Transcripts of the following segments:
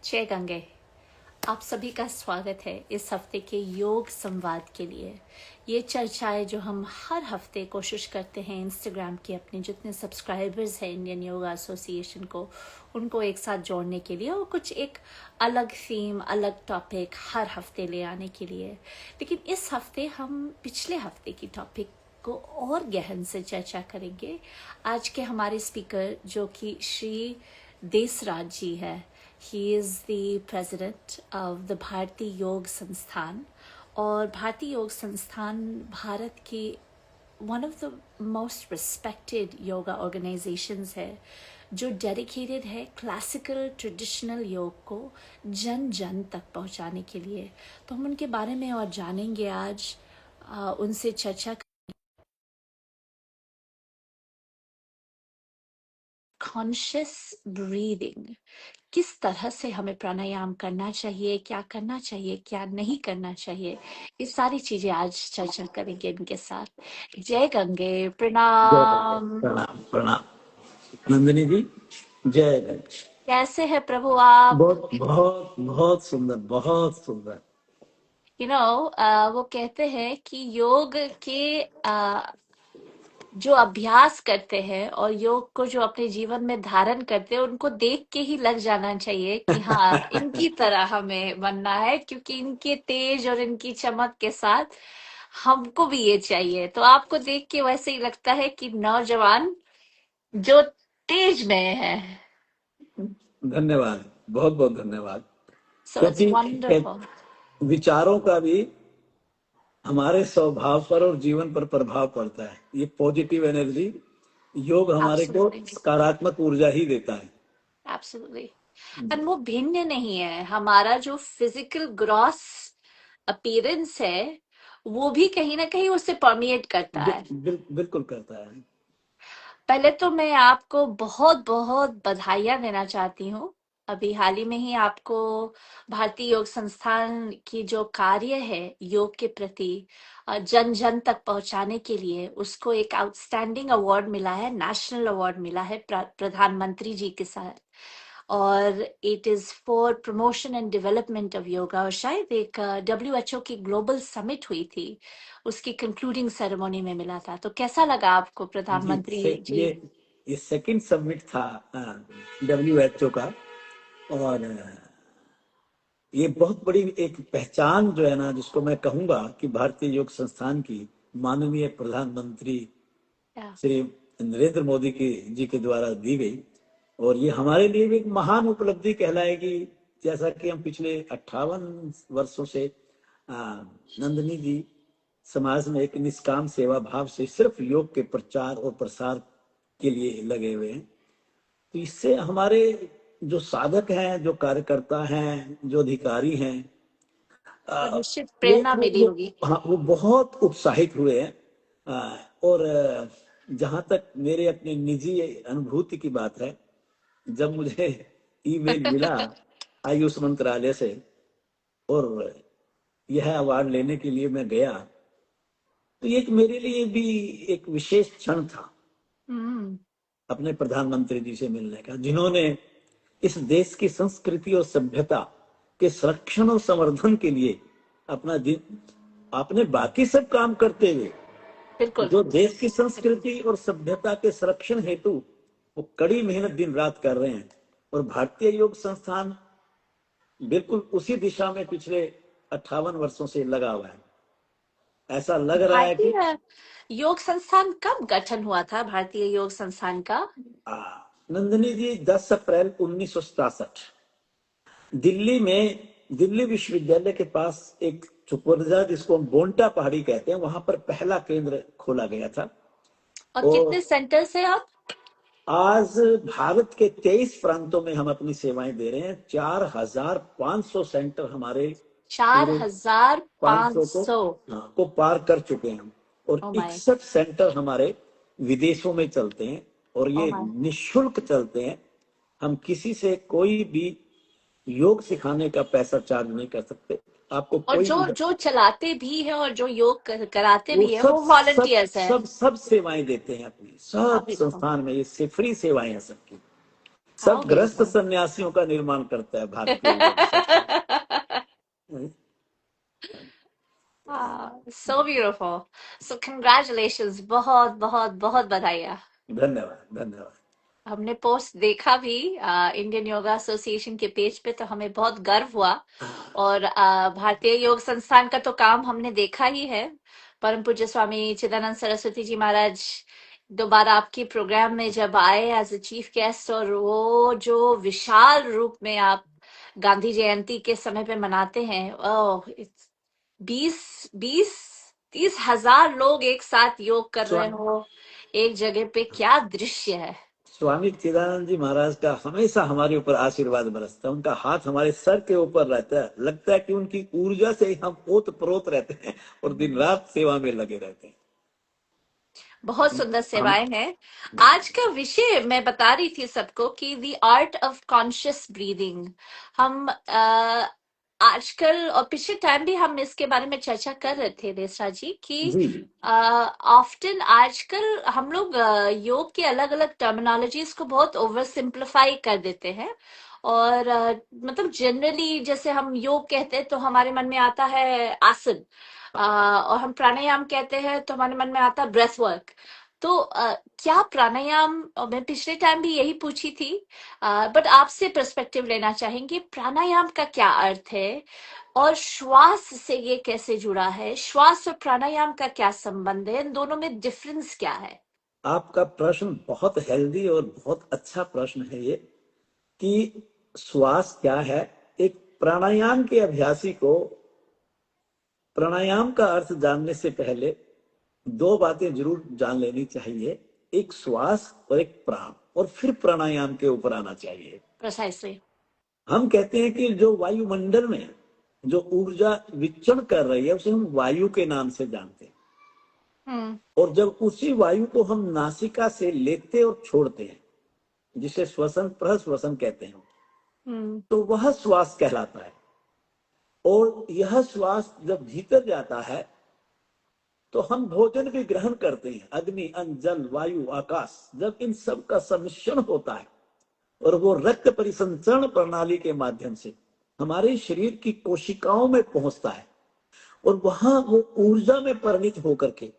जय गंगे। आप सभी का स्वागत है इस हफ्ते के योग संवाद के लिए। ये चर्चाएं जो हम हर हफ्ते कोशिश करते हैं इंस्टाग्राम के अपने जितने सब्सक्राइबर्स हैं इंडियन योगा एसोसिएशन को, उनको एक साथ जोड़ने के लिए और कुछ एक अलग थीम, अलग टॉपिक हर हफ्ते ले आने के लिए। लेकिन इस हफ्ते हम पिछले हफ्ते की टॉपिक को और गहन से चर्चा करेंगे। आज के हमारे स्पीकर जो कि श्री देसराज जी है, he is the president of the भारतीय योग संस्थान। और भारतीय योग संस्थान भारत की one of the most respected yoga organisations है, जो डेडिकेटेड है क्लासिकल ट्रेडिशनल योग को जन जन तक पहुंचाने के लिए। तो हम उनके बारे में और जानेंगे आज, उनसे चर्चा। कॉन्शियस ब्रीदिंग, किस तरह से हमें प्राणायाम करना चाहिए, क्या करना चाहिए, क्या नहीं करना चाहिए, ये सारी चीजें आज चर्चा करेंगे इनके साथ। जय गंगे, जय गंगे। प्रणाम। प्रणाम प्रणाम। नंदिनी जी, जय गंगे। कैसे है प्रभु आप? बहुत बहुत बहुत सुंदर, बहुत सुंदर। वो कहते हैं कि योग के जो अभ्यास करते हैं और योग को जो अपने जीवन में धारण करते हैं, उनको देख के ही लग जाना चाहिए कि हाँ, इनकी तरह हमें बनना है, क्योंकि इनके तेज और इनकी चमक के साथ हमको भी ये चाहिए। तो आपको देख के वैसे ही लगता है कि नौजवान जो तेज में है। धन्यवाद, बहुत बहुत धन्यवाद। सो इट्स क्योंकि वंडरफुल। विचारों का भी हमारे स्वभाव पर और जीवन पर प्रभाव पड़ता है। ये पॉजिटिव एनर्जी, योग हमारे को एब्सोल्युटली, सकारात्मक ऊर्जा ही देता है। एब्सोल्युटली। एंड वो भिन्न नहीं है, हमारा जो फिजिकल ग्रॉस अपीयरेंस है वो भी कहीं ना कहीं उससे परमिएट करता है। बिल्कुल करता है। पहले तो मैं आपको बहुत बहुत बधाइयाँ देना चाहती हूँ। अभी हाल ही में ही आपको भारतीय योग संस्थान की जो कार्य है योग के प्रति जन जन तक पहुंचाने के लिए, उसको एक आउटस्टैंडिंग अवार्ड मिला है, नेशनल अवार्ड मिला है प्रधानमंत्री जी के साथ। और it is for promotion and development of yoga. और शायद एक WHO की ग्लोबल समिट हुई थी, उसकी कंक्लूडिंग सेरेमनी में मिला था। तो कैसा लगा आपको जी, प्रधानमंत्री जी? ये सेकंड समिट था WHO का। और ये बहुत बड़ी एक पहचान जो है ना, जिसको मैं कहूंगा कि भारतीय योग संस्थान की माननीय प्रधानमंत्री या, श्री नरेंद्र मोदी जी के द्वारा दी गई। और ये हमारे लिए भी एक महान उपलब्धि कहलाएगी। जैसा कि हम पिछले 58 वर्षों से नंदिनी जी समाज में एक निष्काम सेवा भाव से सिर्फ योग के प्रचार और प्रसार के लिए लगे हुए हैं। तो इससे हमारे जो साधक हैं, जो कार्यकर्ता हैं, जो अधिकारी हैं, तो निश्चित वो प्रेरणा वो मिली वो होगी। हाँ, वो बहुत उत्साहित हुए हैं। और जहां तक मेरे अपने निजी अनुभूति की बात है, जब मुझे ईमेल मिला आयुष मंत्रालय से और यह अवार्ड लेने के लिए मैं गया, तो ये एक मेरे लिए भी एक विशेष क्षण था हम्म। अपने प्रधानमंत्री जी से मिलने का, जिन्होंने इस देश की संस्कृति और सभ्यता के संरक्षण और संवर्धन के लिए अपना आपने बाकी सब काम करते हुए बिल्कुल। जो देश की संस्कृति और सभ्यता के संरक्षण हेतु वो कड़ी मेहनत दिन रात कर रहे हैं। और भारतीय योग संस्थान बिल्कुल उसी दिशा में पिछले 58 वर्षों से लगा हुआ है। ऐसा लग रहा है कि भारतीय योग संस्थान कब गठन हुआ था, भारतीय योग संस्थान का? नंदिनी जी 10 अप्रैल 1967 दिल्ली में, दिल्ली विश्वविद्यालय के पास एक चुपरजा, जिसको हम बोंटा पहाड़ी कहते हैं, वहां पर पहला केंद्र खोला गया था। और और कितने सेंटर से आप? आज भारत के 23 प्रांतों में हम अपनी सेवाएं दे रहे हैं। 4500 सेंटर हमारे चार पूरे हजार 500 पांच को सौ को पार कर चुके हैं हम। और ओ माय, 61 सेंटर हमारे विदेशों में चलते हैं और ओ ये माय। निशुल्क चलते हैं। हम किसी से कोई भी योग सिखाने का पैसा चार्ज नहीं कर सकते। आपको और कोई जो भी, जो चलाते भी हैं और जो योग कराते वो भी हैं, सब वो सब वॉलंटियर्स हैं। सब सब सेवाएं देते हैं अपनी, सब अभी तो संस्थान में ये से फ्री सेवाएं हैं सबकी। सब How ग्रस्त beautiful. सन्यासियों का निर्माण करता है भारतीय योग शास्त्र। So beautiful. So congratulations. बहुत बहुत बहुत बधाई। धन्यवाद धन्यवाद। हमने पोस्ट देखा भी इंडियन योगा एसोसिएशन के पेज पे, तो हमें बहुत गर्व हुआ। और भारतीय योग संस्थान का तो काम हमने देखा ही है। परम पूज्य स्वामी चिदानंद सरस्वती जी महाराज दोबारा आपके प्रोग्राम में जब आए एज अ चीफ गेस्ट, और वो जो विशाल रूप में आप गांधी जयंती के समय पे मनाते हैं, ओह, 20-30 हजार लोग एक साथ योग कर रहे स्वा- हो एक जगह पे, क्या दृश्य है। स्वामी चिदानंद जी महाराज का हमेशा हमारे ऊपर आशीर्वाद बरसता है, उनका हाथ हमारे सर के ऊपर रहता है, लगता है कि उनकी ऊर्जा से ही हम ओत प्रोत रहते हैं और दिन रात सेवा में लगे रहते हैं। बहुत सुंदर हम सेवाएं हैं। आज का विषय मैं बता रही थी सबको कि the art of conscious breathing. हम आजकल और पिछले टाइम भी हम इसके बारे में चर्चा कर रहे थे रेसरा जी कि जी ऑफ्टन आजकल हम लोग योग के अलग अलग टर्मिनोलॉजीज को बहुत ओवर सिंप्लीफाई कर देते हैं। और मतलब जनरली जैसे हम योग कहते हैं तो हमारे मन में आता है आसन, और हम प्राणायाम कहते हैं तो हमारे मन में आता है ब्रेथ वर्क। तो क्या प्राणायाम, और मैं पिछले टाइम भी यही पूछी थी, बट आपसे पर्सपेक्टिव लेना चाहेंगे प्राणायाम का क्या अर्थ है, और श्वास से ये कैसे जुड़ा है, श्वास और प्राणायाम का क्या संबंध है, इन दोनों में डिफरेंस क्या है। आपका प्रश्न बहुत हेल्दी और बहुत अच्छा प्रश्न है ये, कि श्वास क्या है। एक प्राणायाम के अभ्यासी को प्राणायाम का अर्थ जानने से पहले दो बातें जरूर जान लेनी चाहिए, एक श्वास और एक प्राण, और फिर प्राणायाम के ऊपर आना चाहिए। प्रिसाइसली। हम कहते हैं कि जो वायुमंडल में जो ऊर्जा विचरण कर रही है उसे हम वायु के नाम से जानते हैं, और जब उसी वायु को हम नासिका से लेते और छोड़ते हैं, जिसे श्वसन प्रश्वसन कहते हैं, तो वह श्वास कहलाता है। और यह श्वास जब भीतर जाता है तो हम भोजन भी ग्रहण करते हैं, अग्नि अन्न जल वायु आकाश, जब इन सब का सम्मिश्रण होता है और वो रक्त परिसंचरण प्रणाली के माध्यम से हमारे शरीर की कोशिकाओं में पहुंचता है, और वहां वो ऊर्जा में परिणित होकर के,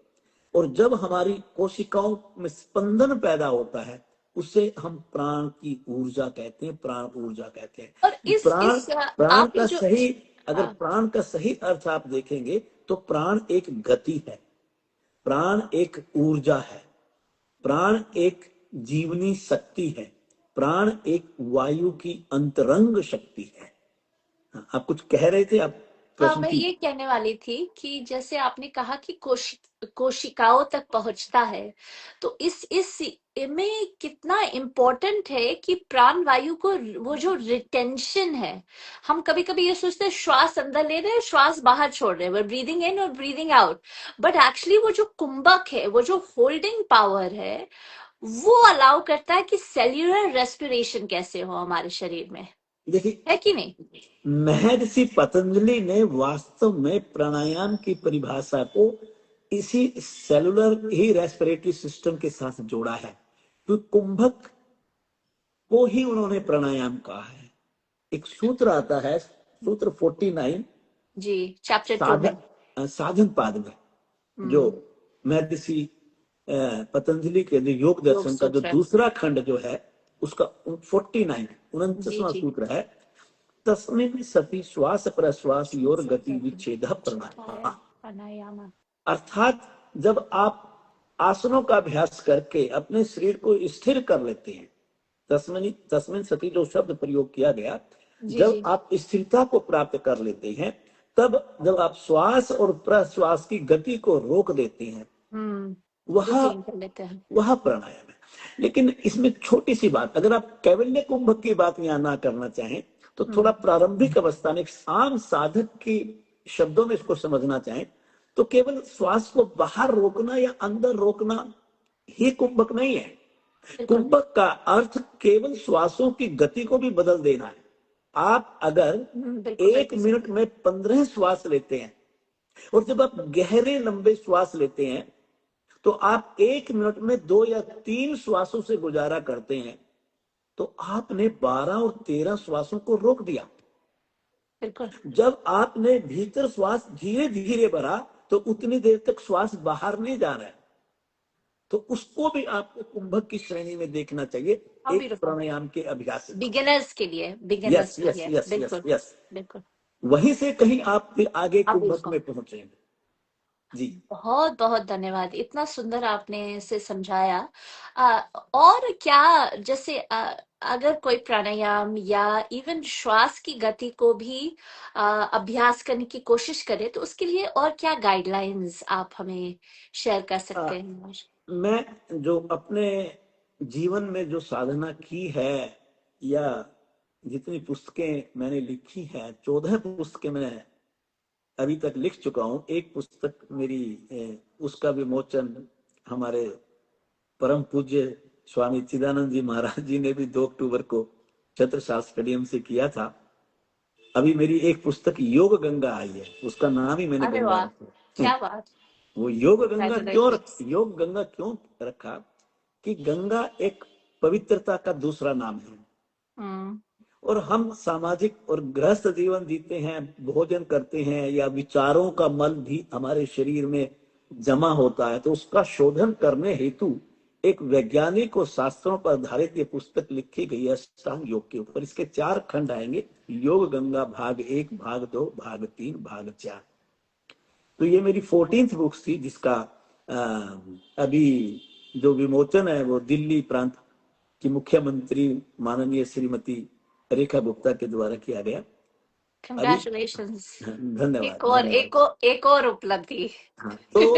और जब हमारी कोशिकाओं में स्पंदन पैदा होता है उसे हम प्राण की ऊर्जा कहते हैं, प्राण ऊर्जा कहते हैं। और प्राण इस प्राण आपने का जो सही, अगर हाँ, प्राण का सही अर्थ आप देखेंगे तो प्राण एक गति है, प्राण एक ऊर्जा है, प्राण एक जीवनी शक्ति है, प्राण एक वायु की अंतरंग शक्ति है। आप कुछ कह रहे थे, आप हाँ, प्रश्न मैं की। ये कहने वाली थी कि जैसे आपने कहा कि कोशिकाओं तक पहुंचता है, तो इस में कितना इम्पोर्टेंट है कि प्राण वायु को, वो जो रिटेंशन है, हम कभी कभी ये सोचते हैं श्वास अंदर ले रहे हैं श्वास बाहर छोड़ रहे हैं, ब्रीदिंग इन और ब्रीदिंग आउट, बट एक्चुअली वो जो कुंभक है, वो जो होल्डिंग पावर है, वो अलाउ करता है कि सेल्यूलर रेस्पिरेशन कैसे हो हमारे शरीर में, देखिए, है कि नहीं। महर्षि पतंजलि ने वास्तव में प्राणायाम की परिभाषा को इसी सेलुलर ही रेस्पिरेटरी सिस्टम के साथ जोड़ा है, तो कुंभक को ही उन्होंने प्राणायाम कहा है। एक सूत्र आता है, सूत्र 49 जी, चैप्टर 2 में। साधन पाद में, जो महर्षि पतंजलि के योग योग दर्शन का जो सूत्र। दूसरा खंड जो है उसका 49 जी 49वां जी। सूत्र है, तस्मिन् सति श्वास प्रश्वास योर गति विच्छेद प्राणायाम। प्राणायाम। अर्थात जब आप आसनों का अभ्यास करके अपने शरीर को स्थिर कर लेते हैं, तस्मिन् तस्मिन् सति जो शब्द प्रयोग किया गया, जी जब जी। आप स्थिरता को प्राप्त कर लेते हैं, तब जब आप श्वास और प्रश्वास की गति को रोक देते हैं, वह रिटेन कर लेते हैं। वह प्राणायाम है। लेकिन इसमें छोटी सी बात, अगर आप कैवल्य कुंभक की बात यहाँ ना करना चाहें तो थोड़ा प्रारंभिक अवस्था में एक आम साधक की शब्दों में इसको समझना चाहें तो केवल श्वास को बाहर रोकना या अंदर रोकना ही कुंभक नहीं है। बिल्कुल। कुंभक का अर्थ केवल श्वासों की गति को भी बदल देना है। आप अगर बिल्कुल 1 बिल्कुल मिनट में 15 श्वास लेते हैं, और जब आप गहरे लंबे श्वास लेते हैं तो आप 1 मिनट में 2 या 3 श्वासों से गुजारा करते हैं, तो आपने 12 और 13 श्वासों को रोक दिया। बिल्कुल। जब आपने भीतर श्वास धीरे धीरे भरा तो उतनी देर तक श्वास बाहर नहीं जा रहा है, तो उसको भी आपको कुंभक की श्रेणी में देखना चाहिए, हाउ एक ब्यूटीफुल। प्राणायाम के अभ्यास। बिगिनर्स के लिए, यस बिगिनर्स के यस लिए। यस यस बिल्कुल यस। बिल्कुल। वहीं से कहीं आप फिर आगे अब कुंभक उसको में पहुंचेंगे। जी। बहुत बहुत धन्यवाद, इतना सुंदर आपने इसे समझाया। और क्या, जैसे अगर कोई प्राणायाम या इवन श्वास की गति को भी अभ्यास करने की कोशिश करे, तो उसके लिए और क्या गाइडलाइंस आप हमें शेयर कर आ, सकते हैं? मैं जो अपने जीवन में जो साधना की है, या जितनी पुस्तकें मैंने लिखी हैं, 14 पुस्तकें मैं अभी तक लिख चुका हूं। एक पुस्तक मेरी उसका विमोचन हमारे परम पूज्य स्वामी चिदानंद जी महाराज जी ने भी 2 अक्टूबर को छत्रसाल स्टेडियम से किया था। अभी मेरी एक पुस्तक योग गंगा आई है, उसका नाम ही मैंने अरे गंगा वाह, रखा। क्या बात। वो योग गंगा क्यों Congratulations। योग गंगा क्यों रखा कि गंगा एक पवित्रता का दूसरा नाम है। हम्म। और हम सामाजिक और गृहस्थ जीवन जीते हैं, भोजन करते हैं, या विचारों का मल भी हमारे शरीर में जमा होता है, तो उसका शोधन करने हेतु एक वैज्ञानिक और शास्त्रों पर आधारित ये पुस्तक लिखी गई है अष्टांग योग के ऊपर। इसके 4 खंड आएंगे, योग गंगा भाग 1, भाग 2, भाग 3, भाग 4। तो ये मेरी 14th बुक थी, जिसका अभी जो विमोचन है वो दिल्ली प्रांत की मुख्यमंत्री माननीय श्रीमती रेखा गुप्ता के द्वारा किया गया अभी। कंग्रेचुलेशंस। धन्यवाद एक धन्यवाद। और एक और उपलब्धि। हाँ, तो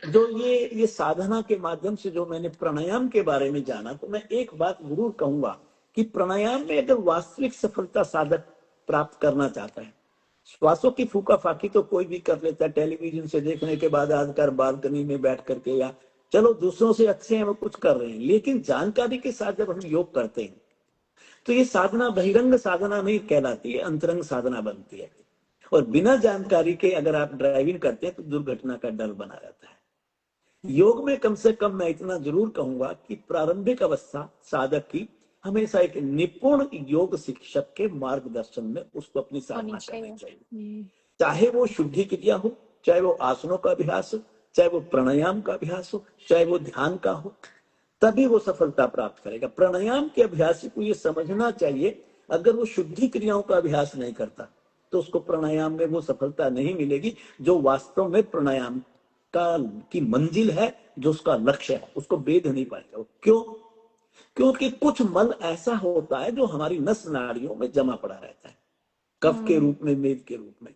जो ये साधना के माध्यम से जो मैंने प्राणायाम के बारे में जाना, तो मैं एक बात जरूर कहूंगा कि प्राणायाम में अगर वास्तविक सफलता साधक प्राप्त करना चाहता है, श्वासों की फूका फाकी तो कोई भी कर लेता है टेलीविजन से देखने के बाद, आजकल बालकनी में बैठ करके, या चलो दूसरों से अच्छे हैं वो कुछ कर रहे हैं, लेकिन जानकारी के साथ जब हम योग करते हैं तो ये साधना बहिरंग साधना नहीं कहलाती है, अंतरंग साधना बनती है। और बिना जानकारी के अगर आप ड्राइविंग करते हैं तो दुर्घटना का डर बना रहता है। योग में कम से कम मैं इतना जरूर कहूंगा कि प्रारंभिक अवस्था साधक की हमेशा एक निपुण योग शिक्षक के मार्गदर्शन में उसको अपनी होनी साधना करनी चाहिए। चाहिए। चाहे वो शुद्धि क्रिया हो, चाहे वो आसनों का अभ्यास हो, चाहे वो प्राणायाम का अभ्यास हो, चाहे वो ध्यान का हो, तभी वो सफलता प्राप्त करेगा। प्राणायाम के अभ्यासी को ये समझना चाहिए, अगर वो शुद्धि क्रियाओं का अभ्यास नहीं करता तो उसको प्राणायाम में वो सफलता नहीं मिलेगी जो वास्तव में प्राणायाम का की मंजिल है, जो उसका लक्ष्य है, उसको भेद नहीं पाएगा। क्यों? क्योंकि कुछ मल ऐसा होता है जो हमारी नस नाड़ियों में जमा पड़ा रहता है, कफ के रूप में, मेद के रूप में।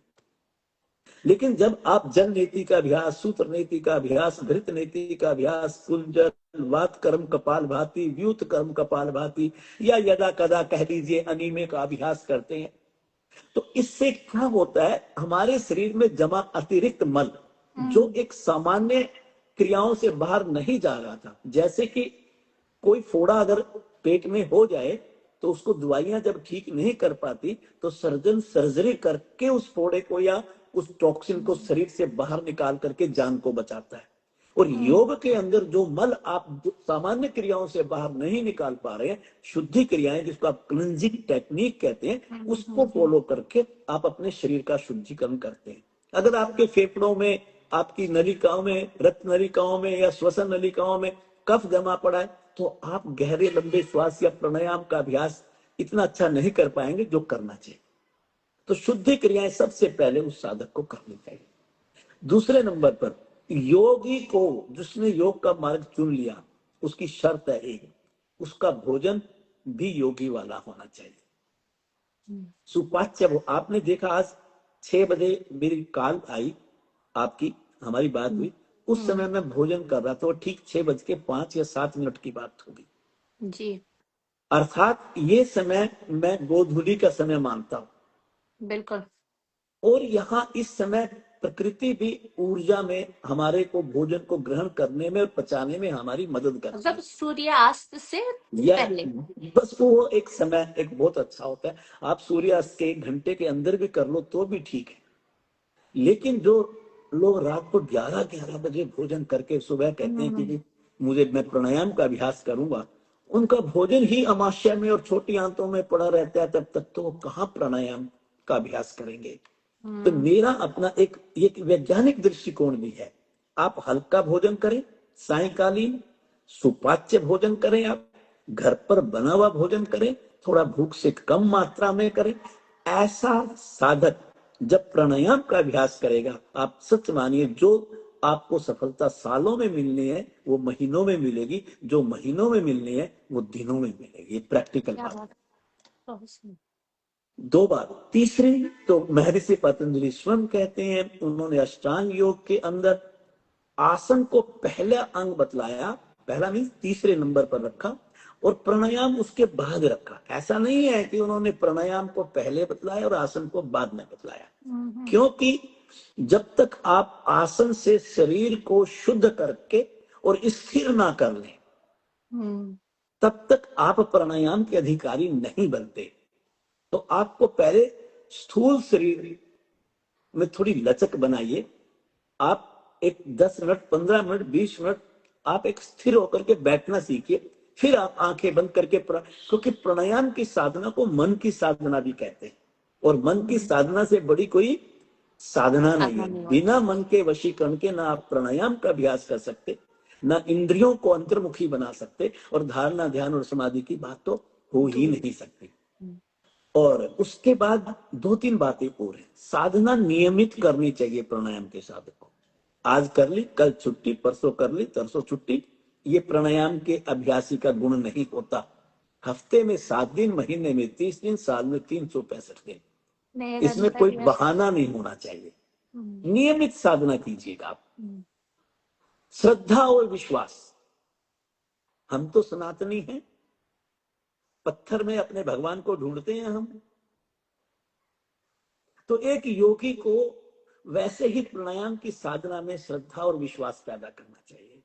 लेकिन जब आप जल नीति का अभ्यास, सूत्र नीति का अभ्यास, घृत नीति का अभ्यास, कुंजल, वात कर्म कपाल भाती, व्यूत कर्म कपाल भाती, या यदा कदा कह लीजिए अनीमे का अभ्यास करते हैं, तो इससे क्या होता है, हमारे शरीर में जमा अतिरिक्त मल जो एक सामान्य क्रियाओं से बाहर नहीं जा रहा था, जैसे कि कोई फोड़ा अगर पेट में हो जाए तो उसको दवाइयां जब ठीक नहीं कर पाती तो सर्जन सर्जरी करके उस फोड़े को या उस टॉक्सिन को शरीर से बाहर निकाल करके जान को बचाता है। और योग के अंदर जो मल आप सामान्य क्रियाओं से बाहर नहीं निकाल पा रहे हैं, शुद्धि क्रियाएं जिसको आप क्लिंजिंग टेक्निक कहते हैं, उसको फॉलो करके आप अपने शरीर का शुद्धिकरण करते हैं। अगर आपके फेफड़ों में, आपकी नलिकाओं में, रक्त नलिकाओं में या श्वसन नलिकाओं में कफ जमा पड़ा है, तो आप गहरे लंबे श्वास या प्राणायाम का अभ्यास इतना अच्छा नहीं कर पाएंगे जो करना चाहिए। तो शुद्धि क्रियाएं सबसे पहले उस साधक को करनी चाहिए। दूसरे नंबर पर योगी को, जिसने योग का मार्ग चुन लिया, उसकी शर्त है एक, उसका भोजन भी योगी वाला होना चाहिए, सुपाच्य। वो आपने देखा आज 6 बजे मेरी कॉल आई, आपकी हमारी बात हुई, उस समय मैं भोजन कर रहा था, और ठीक 6:05 या 7 मिनट की बात होगी जी। अर्थात ये समय मैं गोधूली का समय मानता हूं। बिल्कुल। और यहाँ इस समय प्रकृति भी ऊर्जा में हमारे को भोजन को ग्रहण करने में और पचाने में हमारी मदद करती मतलब है। सूर्यास्त से या पहले। बस वो एक समय एक बहुत अच्छा होता है, आप सूर्यास्त के 1 घंटे के अंदर भी कर लो तो भी ठीक है। लेकिन जो लोग रात को 11-11 बजे भोजन करके सुबह कहते हैं कि मुझे मैं प्राणायाम का अभ्यास करूंगा, उनका भोजन ही अमाशय में और छोटी आंतों में पड़ा रहता है, तब तक तो वो कहाँ प्राणायाम का अभ्यास करेंगे। तो मेरा अपना एक वैज्ञानिक दृष्टिकोण भी है। आप हल्का भोजन करें, सायंकालीन सुपाच्य भोजन करें, आप घर पर बना हुआ भोजन करें, थोड़ा भूख से कम मात्रा में करें। ऐसा साधक जब प्राणायाम का अभ्यास करेगा, आप सच मानिए, जो आपको सफलता सालों में मिलनी है वो महीनों में मिलेगी, जो महीनों में मिलनी है वो दिनों में मिलेगी। ये प्रैक्टिकल क्या बात बात है। बहुत सही। दो बात। तीसरी तो महर्षि पतंजलि स्वयं कहते हैं, उन्होंने अष्टांग योग के अंदर आसन को पहला अंग बतलाया, पहला मीन्स तीसरे नंबर पर रखा, और प्राणायाम उसके बाद रखा। ऐसा नहीं है कि उन्होंने प्राणायाम को पहले बतलाया और आसन को बाद में बतलाया, क्योंकि जब तक आप आसन से शरीर को शुद्ध करके और स्थिर ना कर लें, तब तक आप प्राणायाम के अधिकारी नहीं बनते। तो आपको पहले स्थूल शरीर में थोड़ी लचक बनाइए। आप एक 10 मिनट, 15 मिनट, 20 मिनट आप एक स्थिर होकर के बैठना सीखिए, फिर आप आंखें बंद करके क्योंकि प्राणायाम की साधना को मन की साधना भी कहते हैं, और मन की साधना से बड़ी कोई साधना नहीं है। बिना मन के वशीकरण के ना आप प्राणायाम का अभ्यास कर सकते, ना इंद्रियों को अंतर्मुखी बना सकते, और धारणा, ध्यान और समाधि की बात तो हो ही नहीं सकती। और उसके बाद 2-3 बातें और हैं। साधना नियमित करनी चाहिए प्राणायाम के साधक को। आज कर ली, कल छुट्टी, परसों कर ली, तरसों छुट्टी, ये प्राणायाम के अभ्यासी का गुण नहीं होता। हफ्ते में 7 दिन, महीने में 30 दिन, साल में 365 दिन, इसमें कोई बहाना नहीं होना चाहिए। नियमित साधना कीजिएगा आप। श्रद्धा और विश्वास। हम तो सनातनी हैं, पत्थर में अपने भगवान को ढूंढते हैं हम। तो एक योगी को वैसे ही प्राणायाम की साधना में श्रद्धा और विश्वास पैदा करना चाहिए।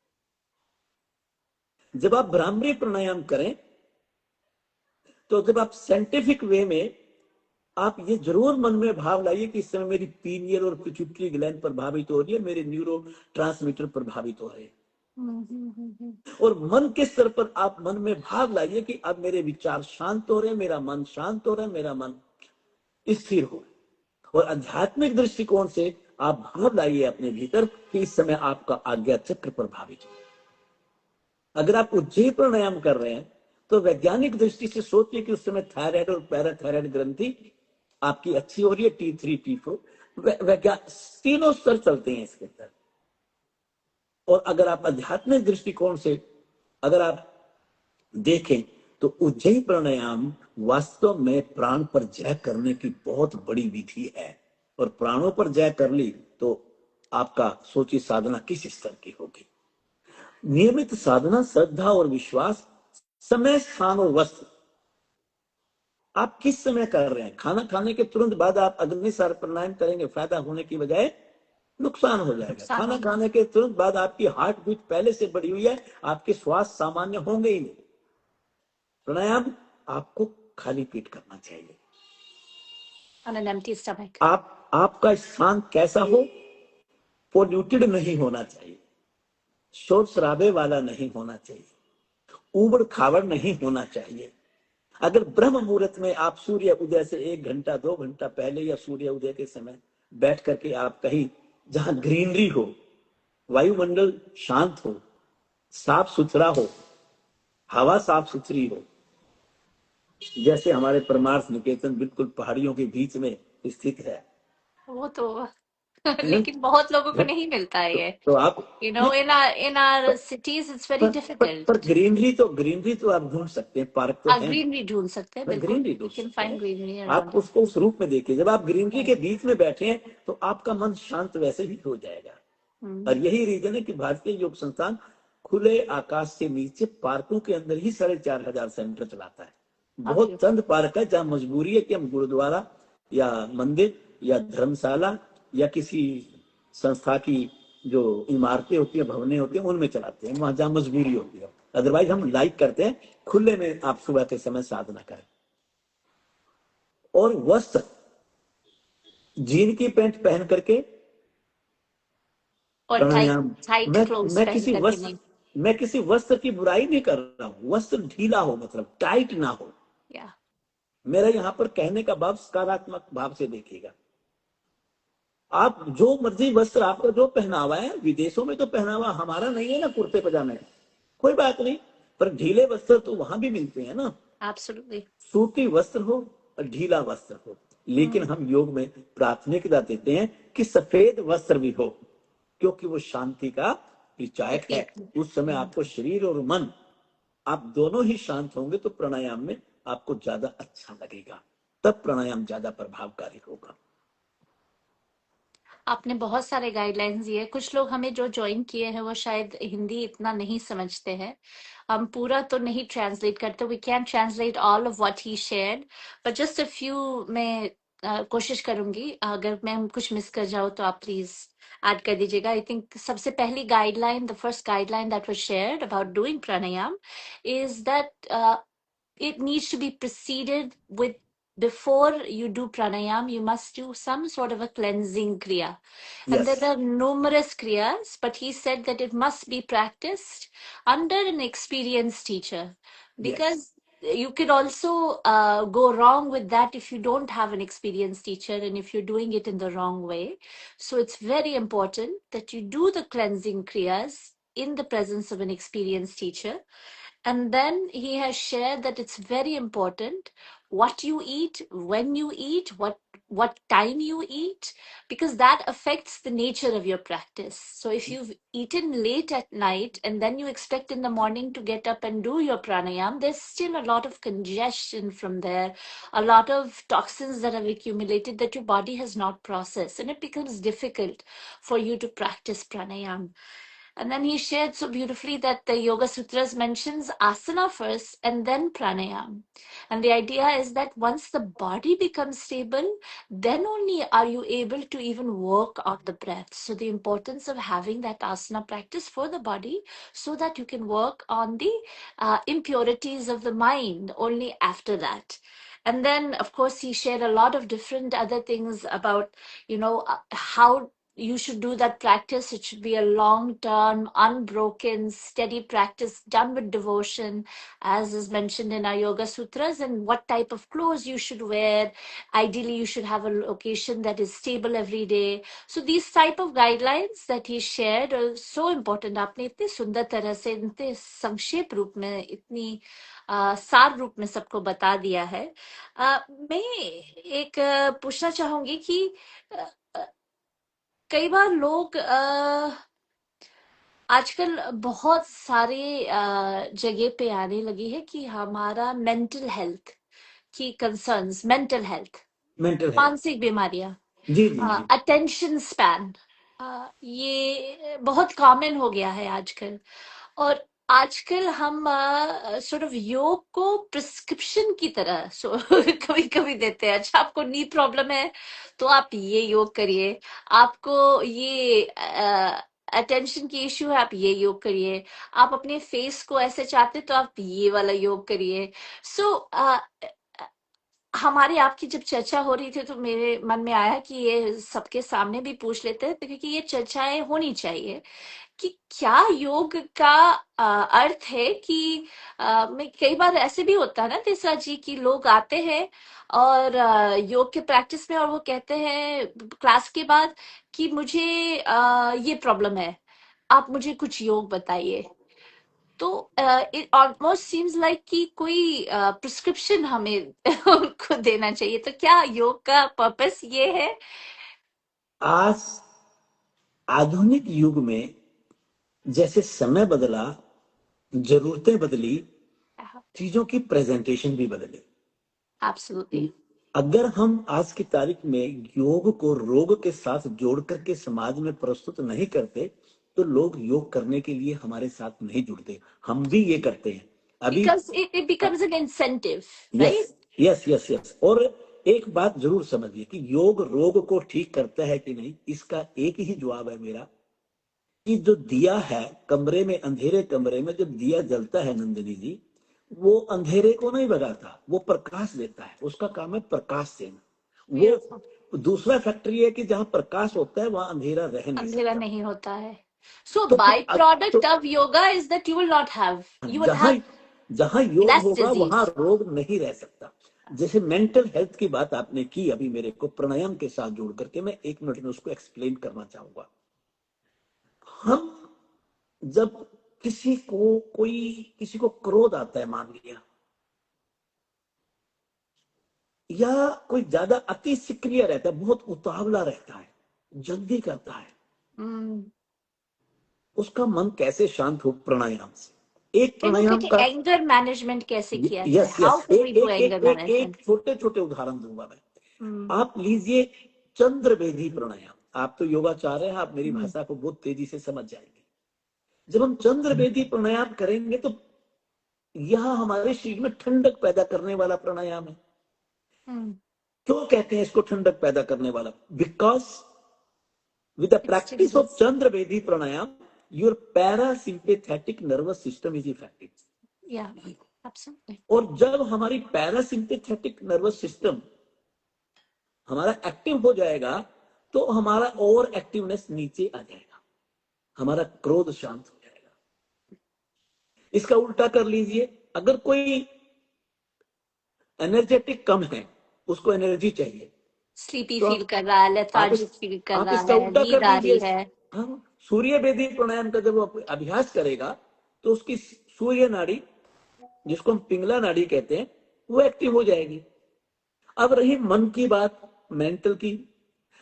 जब आप ब्राह्मणी प्राणायाम करें, तो जब आप साइंटिफिक वे में आप ये जरूर मन में भाव लाइए कि इस समय मेरी पीनियल और पिट्यूटरी ग्लैंड प्रभावित हो रही है, मेरे न्यूरो ट्रांसमीटर प्रभावित हो रहे हैं। और मन के स्तर पर आप मन में भाव लाइए कि अब मेरे विचार शांत हो रहे हैं, मेरा मन शांत हो रहा है, मेरा मन स्थिर हो रहा है। और आध्यात्मिक दृष्टिकोण से आप भाव लाइए अपने भीतर कि इस समय आपका आज्ञा चक्र प्रभावित हो। अगर आप उज्जैन प्राणायाम कर रहे हैं, तो वैज्ञानिक दृष्टि से सोचिए कि उस समय थायराइड और पैराथायराइड ग्रंथि आपकी अच्छी हो रही है, T3 T4 तीनों स्तर चलते हैं इसके अंदर। और अगर आप आध्यात्मिक दृष्टिकोण से अगर आप देखें, तो उज्जैन प्राणायाम वास्तव में प्राण पर जय करने की बहुत बड़ी विधि है। और प्राणों पर जय कर ली तो आपका सोची साधना किस स्तर की होगी। नियमित साधना, श्रद्धा और विश्वास, समय, स्थान और वस्त्र। आप किस समय कर रहे हैं? खाना खाने के तुरंत बाद आप अग्निसार प्राणायाम करेंगे, फायदा होने की बजाय नुकसान हो जाएगा। खाना खाने के तुरंत बाद आपकी हार्ट बीट पहले से बढ़ी हुई है, आपके श्वास सामान्य होंगे ही नहीं। प्राणायाम आपको खाली पेट करना चाहिए। On an empty stomach. आपका स्थान कैसा हो? पोल्यूटेड नहीं होना चाहिए, शोर शराबे वाला नहीं होना चाहिए, उबड़ खाबड़ नहीं होना चाहिए। अगर ब्रह्म मुहूर्त में आप सूर्य उदय से 1 घंटा 2 घंटा पहले या सूर्य उदय के समय बैठ करके आप कहीं जहां ग्रीनरी हो, वायुमंडल शांत हो, साफ सुथरा हो, हवा साफ सुथरी हो, जैसे हमारे परमार्थ निकेतन बिल्कुल पहाड़ियों के बीच में स्थित है, वो तो लेकिन बहुत लोगों को नहीं मिलता है ये। तो आप in our cities it's very difficult. पर ग्रीनरी तो आप ढूंढ सकते हैं, पार्क तो है, ग्रीनरी ढूंढ सकते हैं, बिल्कुल ग्रीनरी you ढूंढ can सकते find हैं। greenery आप around. उसको उस रूप में देखिए। जब आप ग्रीनरी के बीच में बैठे हैं, तो आपका मन शांत वैसे ही हो जाएगा। और यही रीजन है कि भारतीय योग संस्थान खुले आकाश से नीचे पार्कों के अंदर ही 4,500 सेंटर चलाता है। बहुत चंद पार्क है जहां मजबूरी है कि हम गुरुद्वारा या मंदिर या धर्मशाला या किसी संस्था की जो इमारतें होती है, भवनें होती है, उनमें चलाते हैं, वहां जहां मजबूरी होती है। अदरवाइज हम लाइक करते हैं खुले में आप सुबह के समय साधना करें। और वस्त्र, जीन की पैंट पहन करके और प्राणायाम, टाइट क्लोथ्स मैं पहन किसी करके वस्त्र नहीं। मैं किसी वस्त्र की बुराई नहीं कर रहा हूं, वस्त्र ढीला हो मतलब टाइट ना हो। Yeah. मेरा यहां पर कहने का भाव सकारात्मक भाव से देखिएगा। आप जो मर्जी वस्त्र, आपका जो पहनावा है, विदेशों में तो पहनावा हमारा नहीं है ना, कुर्ते पजामे, कोई बात नहीं, पर ढीले वस्त्र तो वहां भी मिलते हैं ना। Absolutely. सूती वस्त्र हो और ढीला वस्त्र हो, लेकिन हम योग में प्राथमिकता देते हैं कि सफेद वस्त्र भी हो, क्योंकि वो शांति का परिचायक है। प्रतीक। उस समय आपको शरीर और मन, आप दोनों ही शांत होंगे तो प्राणायाम में आपको ज्यादा अच्छा लगेगा, तब प्राणायाम ज्यादा प्रभावकारी होगा। आपने बहुत सारे गाइडलाइंस दिए। कुछ लोग हमें जो ज्वाइन किए हैं वो शायद हिंदी इतना नहीं समझते हैं। हम पूरा तो नहीं ट्रांसलेट करते, we can translate all of what he shared, but just a few मैं कोशिश करूंगी। अगर मैं कुछ मिस कर जाऊँ तो आप प्लीज ऐड कर दीजिएगा। आई थिंक सबसे पहली guideline, the first guideline that was shared about doing pranayama is that it needs to be preceded with, before you do pranayam you must do some sort of a cleansing kriya. And there yes, are numerous kriyas, but he said that it must be practiced under an experienced teacher, yes, because you could also go wrong with that if you don't have an experienced teacher and if you're doing it in the wrong way. So it's very important that you do the cleansing kriyas in the presence of an experienced teacher. And then he has shared that it's very important what you eat, when you eat, what time you eat, because that affects the nature of your practice. So if you've eaten late at night and then you expect in the morning to get up and do your pranayam, there's still a lot of congestion from there, a lot of toxins that have accumulated that your body has not processed, and it becomes difficult for you to practice pranayam. And then he shared so beautifully that the Yoga Sutras mentions asana first and then pranayam. And the idea is that once the body becomes stable, then only are you able to even work on the breath. So the importance of having that asana practice for the body so that you can work on the impurities of the mind only after that. And then, of course, he shared a lot of different other things about, how you should do that practice. It should be a long term, unbroken, steady practice done with devotion, as is mentioned in our Yoga Sutras, and what type of clothes you should wear. Ideally, you should have a location that is stable every day. So, these type of guidelines that he shared are so important. आपने इतने सुंदर तरह से, इतने संक्षेप रूप में, इतनी सार रूप में सबको बता दिया है। मैं एक पूछना चाहूंगी कि कई बार लोग आजकल बहुत सारे जगह पे आने लगी है कि हमारा मेंटल हेल्थ की concerns, mental health, mental health, मानसिक बीमारियां, जी जी जी, अटेंशन स्पैन, ये बहुत कॉमन हो गया है आजकल। और आजकल हम सॉर्ट ऑफ योग को प्रिस्क्रिप्शन की तरह कभी कभी देते हैं। अच्छा, आपको नी प्रॉब्लम है तो आप ये योग करिए, आपको ये अटेंशन की इश्यू है आप ये योग करिए, आप अपने फेस को ऐसे चाहते तो आप ये वाला योग करिए। सो हमारी आपकी जब चर्चा हो रही थी तो मेरे मन में आया कि ये सबके सामने भी पूछ लेते हैं, क्योंकि ये चर्चाएं होनी चाहिए कि क्या योग का अर्थ है कि मैं कई बार ऐसे भी होता है ना तीसरा जी कि लोग आते हैं और योग के प्रैक्टिस में और वो कहते हैं क्लास के बाद कि मुझे ये प्रॉब्लम है, आप मुझे कुछ योग बताइए। तो इट ऑलमोस्ट सीम्स लाइक कि कोई प्रिस्क्रिप्शन हमें उनको देना चाहिए। तो क्या योग का पर्पस ये है? आज आधुनिक युग में जैसे समय बदला, जरूरतें बदली, चीजों की प्रेजेंटेशन भी बदली। एब्सोल्युटली। अगर हम आज की तारीख में योग को रोग के साथ जोड़ करके समाज में प्रस्तुत नहीं करते तो लोग योग करने के लिए हमारे साथ नहीं जुड़ते। हम भी ये करते हैं अभी। Because it becomes an incentive, yes right? Yes yes yes. और एक बात जरूर समझिए कि योग रोग को ठीक करता है कि नहीं, इसका एक ही जवाब है मेरा कि जो दिया है कमरे में, अंधेरे कमरे में जब दिया जलता है नंदिनी जी, वो अंधेरे को नहीं भगाता, वो प्रकाश देता है, उसका काम है प्रकाश देना। Beautiful. वो दूसरा फैक्टर ये है कि जहां प्रकाश होता है वहां अंधेरा रह नहीं अंधेरा सकता। नहीं होता है। So तो फिर byproduct of yoga is that you will not have, you will जहां have जहां योग less होगा वहां disease. रोग नहीं रह सकता। जैसे मेंटल हेल्थ की बात आपने की अभी मेरे को प्राणायाम के साथ जोड़ करके, मैं 1 मिनट में उसको एक्सप्लेन करना चाहूंगा। हम जब किसी को क्रोध आता है मान लिया, या कोई ज्यादा अति सक्रिय रहता है, बहुत उतावला रहता है, जल्दी करता है, उसका मन कैसे शांत हो? प्राणायाम से। एक Can you प्राणायाम get का anger management कैसे किया जाए? Yes How yes can we do anger एक management? छोटे छोटे उदाहरण दूंगा मैं। आप लीजिए चंद्र वेदी प्राणायाम। आप तो योगाचार्य हैं, आप मेरी भाषा को बहुत तेजी से समझ जाएंगे। जब हम चंद्र वेदी प्राणायाम करेंगे तो यह हमारे शरीर में ठंडक पैदा करने वाला प्राणायाम है। क्यों कहते हैं इसको ठंडक पैदा करने वाला? Because with the practice of Chandra Vedi pranayam, your parasympathetic nervous system is effective. Yeah, absolutely. और जब हमारी पैरासिम्पैथेटिक नर्वस सिस्टम हमारा एक्टिव हो जाएगा तो हमारा और एक्टिवनेस नीचे आ जाएगा, हमारा क्रोध शांत हो जाएगा। इसका उल्टा कर लीजिए, अगर कोई एनर्जेटिक कम है, उसको एनर्जी चाहिए, स्लीपी तो फील कर रहा है, लेथार्जिक फील कर आप रहा इसका है, उल्टा नींद कर आ रही लीजिए। है। हाँ, सूर्य वेदी प्राणायाम का जब वो अभ्यास करेगा तो उसकी सूर्य नाड़ी, जिसको हम पिंगला नाड़ी कहते हैं, वो एक्टिव हो जाएगी। अब रही मन की बात, मेंटल की,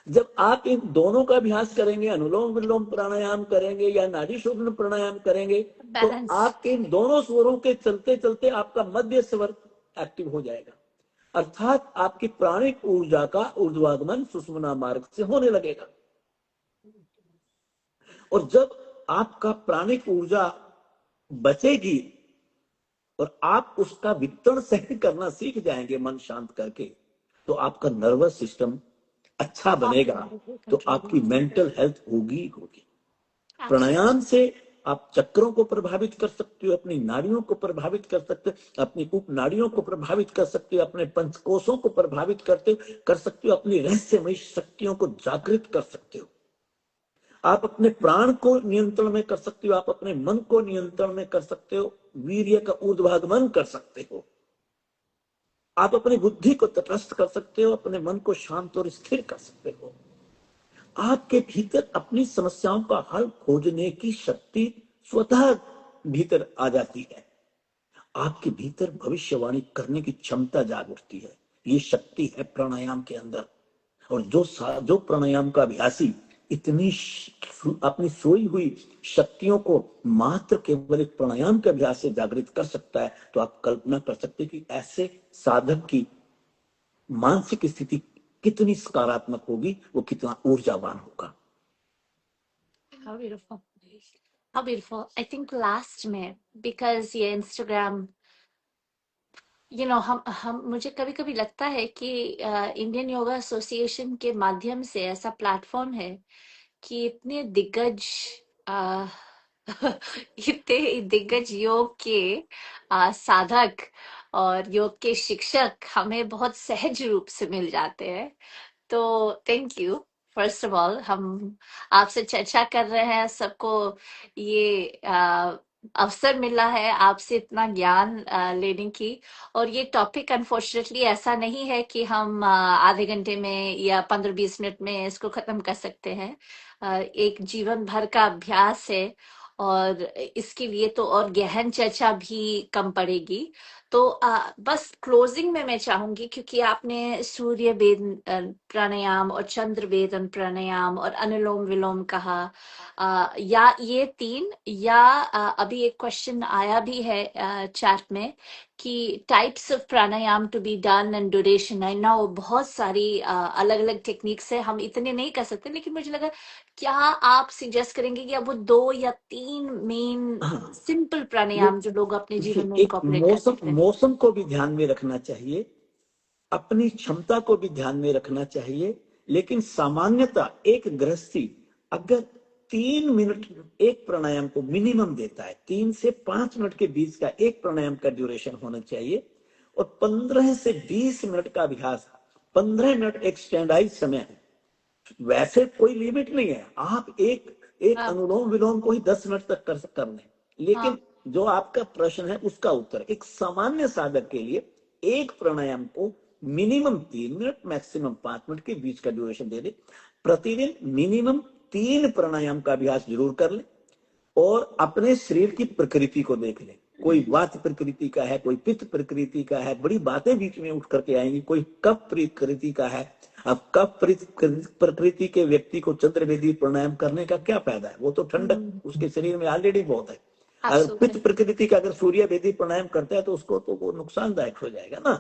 जब आप इन दोनों का अभ्यास करेंगे, अनुलोम विलोम प्राणायाम करेंगे या नाड़ी शोधन प्राणायाम करेंगे, तो आपके इन दोनों स्वरों के चलते चलते आपका मध्य स्वर एक्टिव हो जाएगा, अर्थात आपकी प्राणिक ऊर्जा का ऊर्ध्वागमन सुषुम्ना मार्ग से होने लगेगा। और जब आपका प्राणिक ऊर्जा बचेगी और आप उसका वितरण सहन करना सीख जाएंगे मन शांत करके, तो आपका नर्वस सिस्टम अच्छा बनेगा, तो आपकी मेंटल हेल्थ होगी होगी। प्राणायाम से आप चक्रों को प्रभावित कर सकते हो, अपनी नाड़ियों को प्रभावित कर सकते हो, अपनी उप नाड़ियों को प्रभावित कर सकते हो, अपने पंचकोशों को प्रभावित कर सकते हो, अपनी रहस्यमय शक्तियों को जागृत कर सकते हो। आप अपने प्राण को नियंत्रण में कर सकते हो, आप अपने मन को नियंत्रण में कर सकते हो, वीर्य का ऊर्ध्वागमन कर सकते हो, आप अपनी बुद्धि को तटस्थ कर सकते हो, अपने मन को शांत और स्थिर कर सकते हो। आपके भीतर अपनी समस्याओं का हल खोजने की शक्ति स्वतः भीतर आ जाती है। आपके भीतर भविष्यवाणी करने की क्षमता जाग उठती है। ये शक्ति है प्राणायाम के अंदर। और जो प्राणायाम का अभ्यासी इतनी अपनी सोई हुई शक्तियों को मात्र केवल एक प्राणायाम के अभ्यास से जागृत कर सकता है, तो आप कल्पना कर सकते हैं कि ऐसे साधक की मानसिक स्थिति कितनी सकारात्मक होगी, वो कितना ऊर्जावान होगा। How beautiful. How beautiful. I think last में, because ये Instagram, हम मुझे कभी कभी लगता है कि इंडियन योगा एसोसिएशन के माध्यम से ऐसा प्लेटफॉर्म है कि इतने दिग्गज अ, इतने दिग्गज योग के साधक और योग के शिक्षक हमें बहुत सहज रूप से मिल जाते हैं। तो thank you. First of all, हम आपसे चर्चा कर रहे हैं, सबको ये अवसर मिला है आपसे इतना ज्ञान लेने की। और ये टॉपिक अनफॉर्चुनेटली ऐसा नहीं है कि हम आधे घंटे में या 15-20 मिनट में इसको खत्म कर सकते हैं। एक जीवन भर का अभ्यास है और इसके लिए तो और गहन चर्चा भी कम पड़ेगी। तो बस क्लोजिंग में मैं चाहूंगी, क्योंकि आपने सूर्य वेदन प्राणायाम और चंद्र वेदन प्राणायाम और अनुलोम विलोम कहा, या ये तीन, या अभी एक क्वेश्चन आया भी है चैट में कि types of pranayama to be done and duration. I know बहुत सारी अलग अलग टेक्निक्स है, हम इतने नहीं कर सकते, लेकिन मुझे लगा क्या आप सजेस्ट करेंगे कि अब वो 2 या 3 मेन सिंपल प्राणायाम जो लोग अपने जीवन में इनकॉर्पोरेट कर सकते हैं। मौसम को भी ध्यान में रखना चाहिए, अपनी क्षमता को भी ध्यान में रखना चाहिए, लेकिन सामान्यतः एक गृहस्थी अगर 3 मिनट एक प्राणायाम को मिनिमम देता है, 3 से 5 मिनट के बीच का एक प्राणायाम का ड्यूरेशन होना चाहिए, और 15 से 20 मिनट का अभ्यास, 15 मिनट एक स्टैंडर्डाइज समय है। वैसे कोई लिमिट नहीं है, आप एक अनुलोम विलोम को ही 10 मिनट तक कर लें। लेकिन जो आपका प्रश्न है उसका उत्तर, एक सामान्य साधक के लिए एक प्राणायाम को मिनिमम 3 मिनट मैक्सिमम 5 मिनट के बीच का ड्यूरेशन दे दे। प्रतिदिन मिनिमम 3 प्राणायाम का अभ्यास जरूर कर ले और अपने शरीर की प्रकृति को देख ले। कोई वात प्रकृति का है, कोई पित्त प्रकृति का है, बड़ी बातें बीच में उठ करके आएंगी। कोई कफ प्रकृति का है। अब कफ प्रकृति के व्यक्ति को चंद्रवेदी प्राणायाम करने का क्या फायदा है? वो तो ठंडक उसके शरीर में ऑलरेडी बहुत है। अगर पित्त प्रकृति का अगर सूर्य वेदी प्राणायाम करता है तो उसको तो वो नुकसानदायक हो जाएगा ना।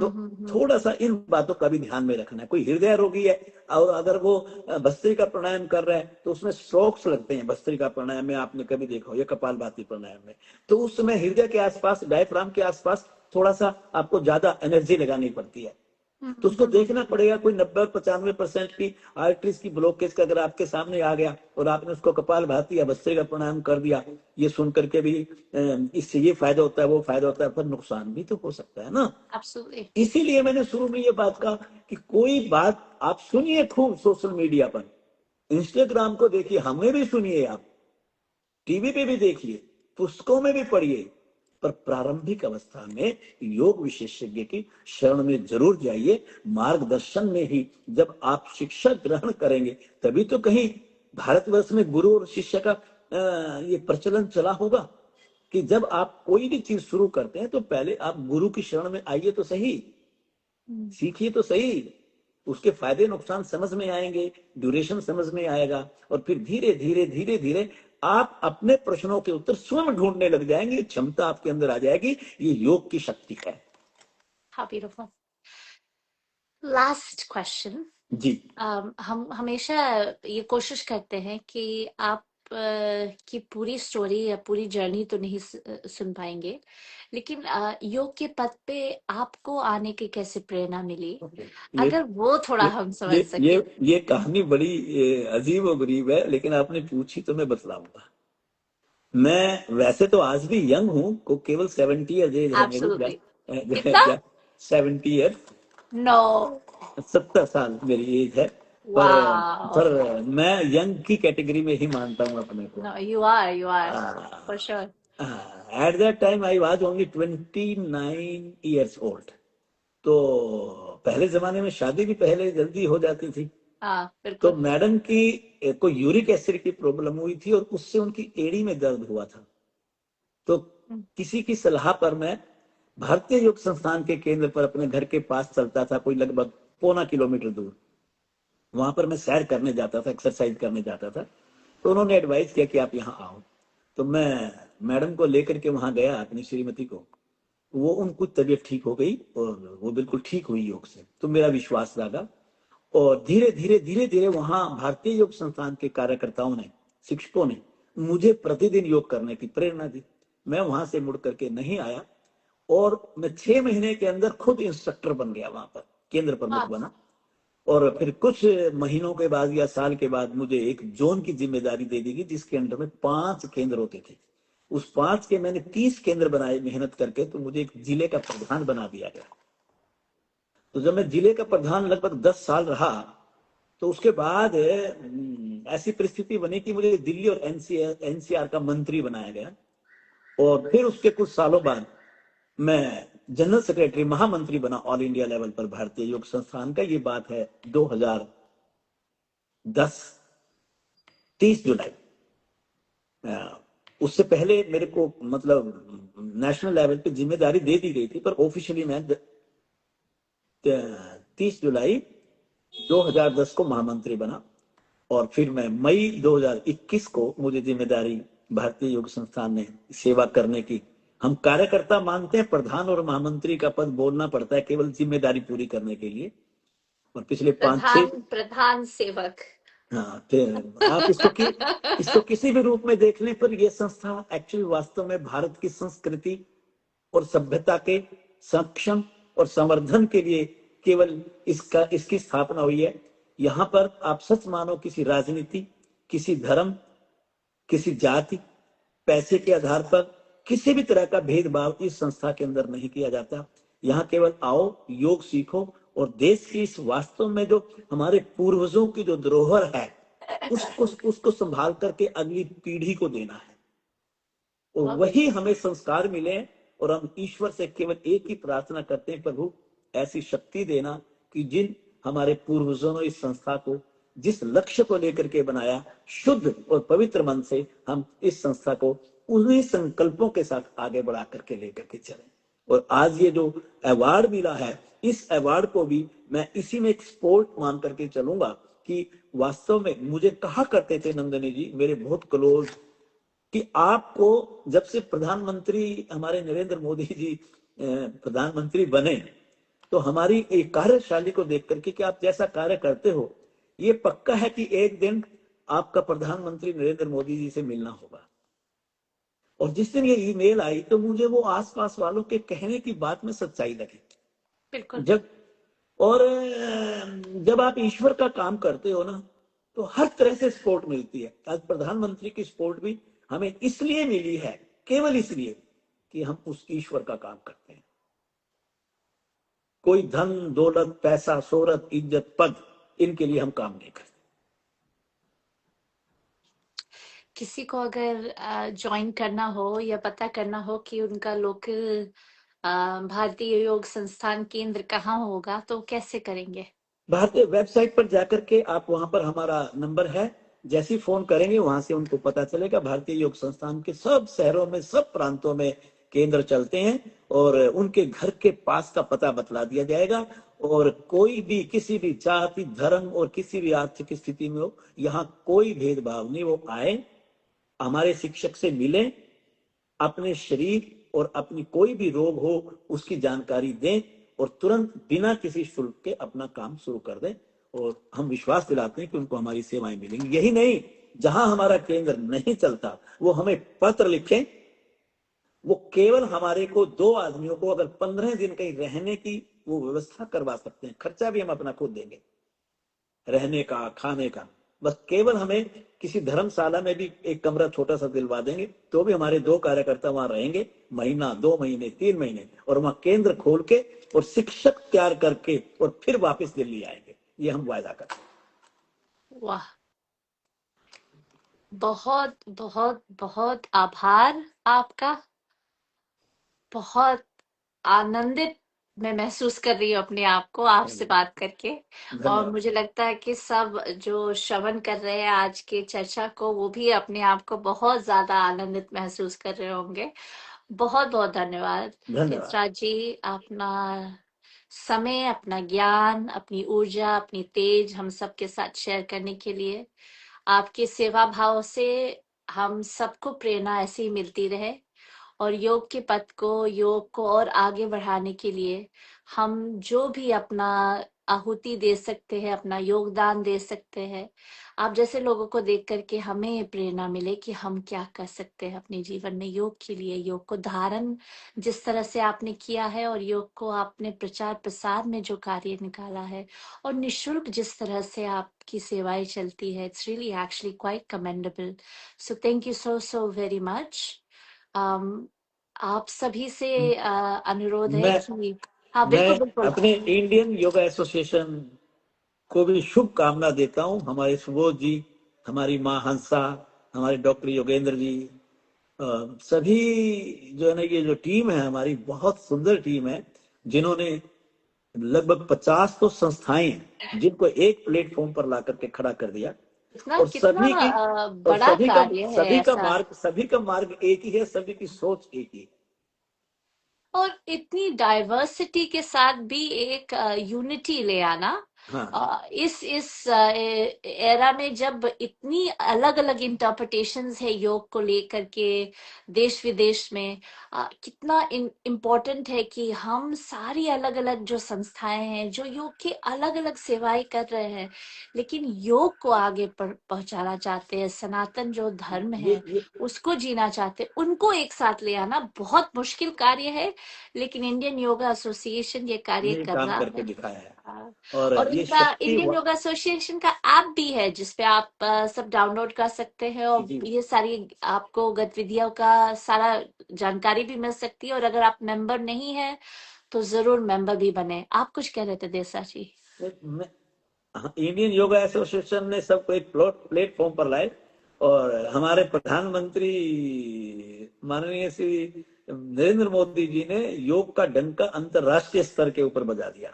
तो थोड़ा सा इन बातों का भी ध्यान में रखना है। कोई हृदय रोगी है और अगर वो भस्त्रिका प्राणायाम कर रहा है तो उसमें स्ट्रोक्स लगते हैं। भस्त्रिका प्राणायाम में आपने कभी देखा हो, या कपालभाति प्राणायाम में, तो उस समय हृदय के आसपास, डायफ्राम के आसपास थोड़ा सा आपको ज्यादा एनर्जी लगानी पड़ती है। तो उसको देखना पड़ेगा। कोई 90-95% की आर्टरीज की ब्लॉकेज का अगर आपके सामने आ गया और आपने उसको कपालभाति या भस्त्रिका प्राणायाम कर दिया, ये सुन करके भी इससे ये फायदा होता है वो फायदा होता है, पर नुकसान भी तो हो सकता है ना। इसीलिए मैंने शुरू में ये बात कहा कि कोई बात आप सुनिए खूब सोशल मीडिया पर, इंस्टाग्राम को देखिए, हमें भी सुनिए, आप टीवी पे भी देखिए, पुस्तकों में भी पढ़िए, पर प्रारंभिक अवस्था में योग विशेषज्ञ की शरण में जरूर जाइए। मार्गदर्शन में ही जब आप शिक्षा ग्रहण करेंगे तभी तो कहीं भारतवर्ष में गुरु और शिष्य का ये प्रचलन चला होगा कि जब आप कोई भी चीज शुरू करते हैं तो पहले आप गुरु की शरण में आइए तो सही, सीखिए तो सही। उसके फायदे नुकसान समझ में आएंगे, ड्यूरेशन समझ में आएगा, और फिर धीरे धीरे धीरे धीरे आप अपने प्रश्नों के उत्तर स्वयं ढूंढने लग जाएंगे। क्षमता आपके अंदर आ जाएगी। ये योग की शक्ति है। How beautiful. Last question. जी। हम हमेशा ये कोशिश करते हैं कि आप की पूरी स्टोरी या पूरी जर्नी तो नहीं सुन पाएंगे, लेकिन योग के पथ पे आपको आने की कैसे प्रेरणा मिली, अगर वो थोड़ा हम समझ सके। ये कहानी बड़ी अजीब और गरीब है, लेकिन आपने पूछी तो मैं बतलाऊंगा। मैं वैसे तो आज भी यंग हूँ, को केवल 70 ईयर्स एज है मेरी। 70 ईयर्स, नो 70 साल मेरी एज है। पर मैं यंग की कैटेगरी में ही मानता हूँ अपने को। No, you are for sure. At that time I was only 29 years old. तो पहले जमाने में शादी भी पहले जल्दी हो जाती थी। तो मैडम की को यूरिक एसिड की प्रॉब्लम हुई थी और उससे उनकी एड़ी में दर्द हुआ था। तो किसी की सलाह पर मैं भारतीय योग संस्थान के केंद्र पर अपने घर के पास चलता था, कोई लगभग 1.25 किलोमीटर दूर। वहां पर मैं सैर करने जाता था, एक्सरसाइज करने जाता था। तो उन्होंने एडवाइस किया कि आप यहाँ आओ। तो मैं मैडम को लेकर के वहां गया, अपनी श्रीमती को। वो उनको तबीयत ठीक हो गई और वो बिल्कुल ठीक हुई योग से। तो मेरा विश्वास जागा और धीरे धीरे धीरे धीरे वहां भारतीय योग संस्थान के कार्यकर्ताओं ने, शिक्षकों ने मुझे प्रतिदिन योग करने की प्रेरणा दी। मैं वहां से मुड़ करके नहीं आया और मैं 6 महीने के अंदर खुद इंस्ट्रक्टर बन गया, वहां पर केंद्र प्रमुख बना। और फिर कुछ महीनों के बाद या साल के बाद मुझे एक जोन की जिम्मेदारी दे दी गई, जिसके अंदर में 5 केंद्र होते थे। उस 5 के मैंने 30 केंद्र बनाए मेहनत करके। तो मुझे एक जिले का प्रधान बना दिया गया। तो जब मैं जिले का प्रधान लगभग 10 साल रहा, तो उसके बाद ऐसी परिस्थिति बनी कि मुझे दिल्ली और एनसीआर का मंत्री बनाया गया। और फिर उसके कुछ सालों बाद मैं जनरल सेक्रेटरी, महामंत्री बना ऑल इंडिया लेवल पर भारतीय योग संस्थान का। ये बात है 2010 30 जुलाई। उससे पहले मेरे को मतलब नेशनल लेवल पे जिम्मेदारी दे दी गई थी, पर ऑफिशियली मैं 30 जुलाई 2010 को महामंत्री बना। और फिर मैं मई 2021 को मुझे जिम्मेदारी भारतीय योग संस्थान ने सेवा करने की। हम कार्यकर्ता मानते हैं, प्रधान और महामंत्री का पद बोलना पड़ता है केवल जिम्मेदारी पूरी करने के लिए। और पिछले 5-6 प्रधान सेवक। हाँ, फिर आप इसको किसी भी रूप में देख लें, पर यह संस्था एक्चुअली वास्तव में भारत की संस्कृति और सभ्यता के सक्षम और संवर्धन के लिए केवल इसकी स्थापना हुई है। यहाँ पर आप सच मानो किसी राजनीति, किसी धर्म, किसी जाति, पैसे के आधार पर किसी भी तरह का भेदभाव इस संस्था के अंदर नहीं किया जाता। यहाँ केवल आओ, योग सीखो और देश की इस वास्तव में जो हमारे पूर्वजों की जो धरोहर है, उसको संभाल करके अगली पीढ़ी को देना है, और बहुत वही बढ़िया। हमें संस्कार मिले। और हम ईश्वर से केवल एक ही प्रार्थना करते हैं, प्रभु ऐसी शक्ति देना कि जिन हमारे पूर्वजों ने इस संस्था को जिस लक्ष्य को लेकर के बनाया, शुद्ध और पवित्र मन से हम इस संस्था को उन्हीं संकल्पों के साथ आगे बढ़ा करके लेकर के चलें। और आज ये जो अवार्ड मिला है, इस अवार्ड को भी मैं इसी में एक स्पोर्ट मान करके चलूंगा कि वास्तव में मुझे कहा करते थे नंदनी जी, मेरे बहुत क्लोज, कि आपको जब से प्रधानमंत्री हमारे नरेंद्र मोदी जी प्रधानमंत्री बने, तो हमारी एक कार्यशैली को देख करके कि आप जैसा कार्य करते हो, ये पक्का है कि एक दिन आपका प्रधानमंत्री नरेंद्र मोदी जी से मिलना होगा। और जिस दिन ये ईमेल आई तो मुझे वो आसपास वालों के कहने की बात में सच्चाई लगी। बिल्कुल। जब और जब आप ईश्वर का काम करते हो ना, तो हर तरह से सपोर्ट मिलती है। आज प्रधानमंत्री की सपोर्ट भी हमें इसलिए मिली है, केवल इसलिए कि हम उस ईश्वर का काम करते हैं। कोई धन दौलत पैसा शोहरत इज्जत पद, इनके लिए हम काम नहीं करते। किसी को अगर ज्वाइन करना हो या पता करना हो कि उनका लोकल भारतीय योग संस्थान केंद्र कहाँ होगा, तो कैसे करेंगे? भारतीय वेबसाइट पर जाकर के आप, वहां पर हमारा नंबर है, जैसे ही फोन करेंगे वहां से उनको पता चलेगा। भारतीय योग संस्थान के सब शहरों में सब प्रांतों में केंद्र चलते हैं, और उनके घर के पास का पता बतला दिया जाएगा। और कोई भी किसी भी जाति धर्म और किसी भी आर्थिक स्थिति में हो, यहाँ कोई भेदभाव नहीं। वो आए, हमारे शिक्षक से मिले, अपने शरीर और अपनी कोई भी रोग हो उसकी जानकारी दें, और तुरंत बिना किसी शुल्क के अपना काम शुरू कर दें। और हम विश्वास दिलाते हैं कि उनको हमारी सेवाएं मिलेंगी। यही नहीं, जहां हमारा केंद्र नहीं चलता वो हमें पत्र लिखें। वो केवल हमारे को 2 आदमियों को अगर 15 दिन कहीं रहने की वो व्यवस्था करवा सकते हैं, खर्चा भी हम अपना खुद देंगे, रहने का खाने का। बस केवल हमें किसी धर्मशाला में भी एक कमरा छोटा सा दिलवा देंगे, तो भी हमारे 2 कार्यकर्ता वहां रहेंगे, महीना 2 महीने 3 महीने, और वहां केंद्र खोल के और शिक्षक तैयार करके और फिर वापस दिल्ली आएंगे। ये हम वायदा करते हैं। वाह, बहुत बहुत बहुत आभार आपका। बहुत आनंदित मैं महसूस कर रही हूँ अपने आप को आपसे बात करके। और धन्यवाद। मुझे लगता है कि सब जो श्रवण कर रहे हैं आज के चर्चा को, वो भी अपने आप को बहुत ज्यादा आनंदित महसूस कर रहे होंगे। बहुत बहुत धन्यवाद धन्यवाद। तीर्थराज जी, अपना समय, अपना ज्ञान, अपनी ऊर्जा, अपनी तेज हम सबके साथ शेयर करने के लिए। आपके सेवा भाव से हम सबको प्रेरणा ऐसे ही मिलती रहे, और योग के पथ को, योग को और आगे बढ़ाने के लिए हम जो भी अपना आहुति दे सकते हैं, अपना योगदान दे सकते हैं, आप जैसे लोगों को देख करके हमें ये प्रेरणा मिले कि हम क्या कर सकते हैं अपने जीवन में योग के लिए। योग को धारण जिस तरह से आपने किया है, और योग को आपने प्रचार प्रसार में जो कार्य निकाला है, और निशुल्क जिस तरह से आपकी सेवाएं चलती है, it's really actually quite commendable. So thank you so so very much. आप सभी से अनुरोध है मैं कि हाँ, मैं बिल्कुल बिल्कुल। अपने इंडियन योगा एसोसिएशन को भी शुभकामना देता हूं। हमारे सुबोध जी, हमारी माँ हंसा, हमारे डॉक्टर योगेंद्र जी, सभी जो है ना, ये जो टीम है हमारी, बहुत सुंदर टीम है, जिन्होंने लगभग 50 तो संस्थाएं हैं जिनको एक प्लेटफॉर्म पर ला करके खड़ा कर दिया। कितना और कितना सभी की और बड़ा कार्य है ऐसा। सभी का मार्ग एक ही है, सभी की सोच एक ही है। और इतनी डाइवर्सिटी के साथ भी एक यूनिटी ले आना, हाँ, इस एरा में जब इतनी अलग अलग इंटरप्रिटेशंस है योग को लेकर के देश विदेश में, कितना इम्पोर्टेंट है कि हम सारी अलग अलग जो संस्थाएं हैं जो योग की अलग अलग सेवाएं कर रहे हैं, लेकिन योग को आगे पहुंचाना चाहते हैं, सनातन जो धर्म है ये उसको जीना चाहते हैं, उनको एक साथ ले आना बहुत मुश्किल कार्य है। लेकिन इंडियन योगा एसोसिएशन ये कार्य ने कर काम रहा करके है। दिखाया है। हाँ, और और ये उनका शक्ति इंडियन योगा एसोसिएशन का ऐप भी है जिसपे आप सब डाउनलोड कर सकते हैं, और जी, ये सारी आपको गतिविधियों का सारा जानकारी भी मिल सकती है। और अगर आप मेंबर नहीं है तो जरूर मेंबर भी बने। आप कुछ कह रहे थे देसा जी? हाँ, इंडियन योगा एसोसिएशन ने सबको एक प्लेटफॉर्म पर लाए और हमारे प्रधानमंत्री माननीय श्री नरेंद्र मोदी जी ने योग का डंका अंतर्राष्ट्रीय स्तर के ऊपर बजा दिया।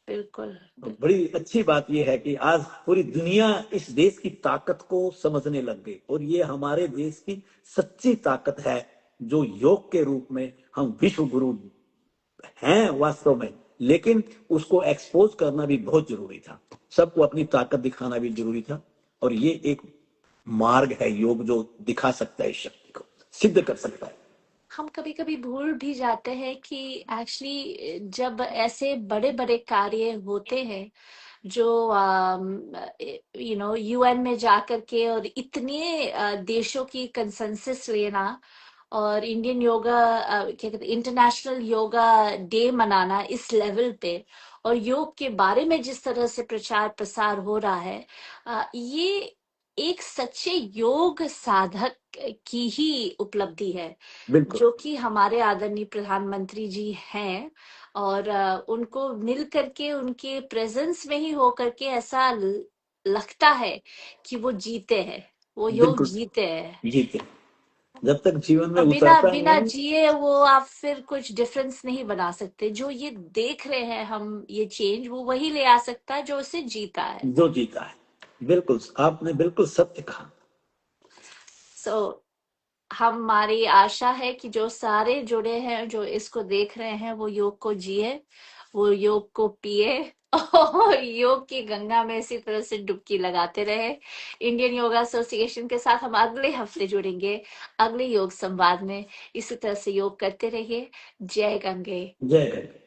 बिल्कुल तो बिल्कुल। बड़ी अच्छी बात यह है कि आज पूरी दुनिया इस देश की ताकत को समझने लग गई और ये हमारे देश की सच्ची ताकत है, जो योग के रूप में हम विश्व गुरु हैं वास्तव में, लेकिन उसको एक्सपोज करना भी बहुत जरूरी था, सबको अपनी ताकत दिखाना भी जरूरी था। और ये एक मार्ग है योग जो दिखा सकता है इस शक्ति को, सिद्ध कर सकता है। हम कभी कभी भूल भी जाते हैं कि एक्चुअली जब ऐसे बड़े बड़े कार्य होते हैं जो यूएन में जा करके और इतने देशों की कंसेंसस लेना और इंडियन योगा क्या कहते इंटरनेशनल योगा डे मनाना इस लेवल पे और योग के बारे में जिस तरह से प्रचार प्रसार हो रहा है, ये एक सच्चे योग साधक की ही उपलब्धि है, बिल्कुल जो कि हमारे आदरणीय प्रधानमंत्री जी हैं। और उनको मिल करके उनके प्रेजेंस में ही हो करके ऐसा लगता है कि वो जीते हैं, वो योग बिल्कुल जीते हैं। जीते, जब तक जीवन में और बिना उतरता बिना नहीं। जिए वो आप फिर कुछ डिफरेंस नहीं बना सकते। जो ये देख रहे हैं हम, ये चेंज वो वही ले आ सकता है जो उसे जीता है। जो जीता है, बिल्कुल आपने बिल्कुल सत्य कहा। सो हमारी आशा है कि जो सारे जुड़े हैं, जो इसको देख रहे हैं, वो योग को जिए, वो योग को पिए और योग की गंगा में इसी तरह से डुबकी लगाते रहे। इंडियन योगा एसोसिएशन के साथ हम अगले हफ्ते जुड़ेंगे अगले योग संवाद में। इसी तरह से योग करते रहिए। जय गंगे। जय गंगा।